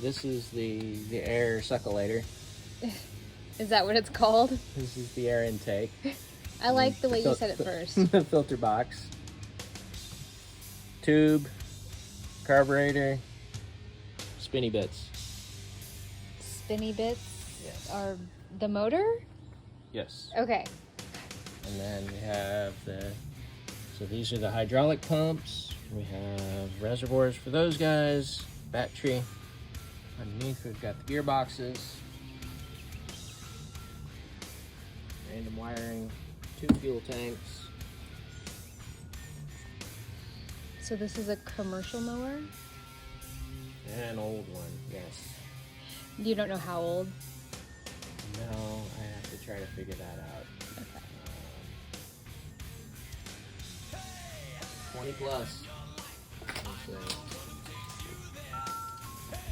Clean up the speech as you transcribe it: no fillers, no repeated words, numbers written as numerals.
This is the air succulator. Is that what it's called? This is the air intake. I like the way you fil- said it first. The filter box. Tube. Carburetor. Spinny bits. Spinny bits Yes. are the motor? Yes. Okay. And then we have so these are the hydraulic pumps. We have reservoirs for those guys. Battery. Underneath we've got the gearboxes. Random wiring. 2 fuel tanks. So this is a commercial mower? And an old one, yes. You don't know how old? No, I have to try to figure that out. Okay. 20 plus. I'd say.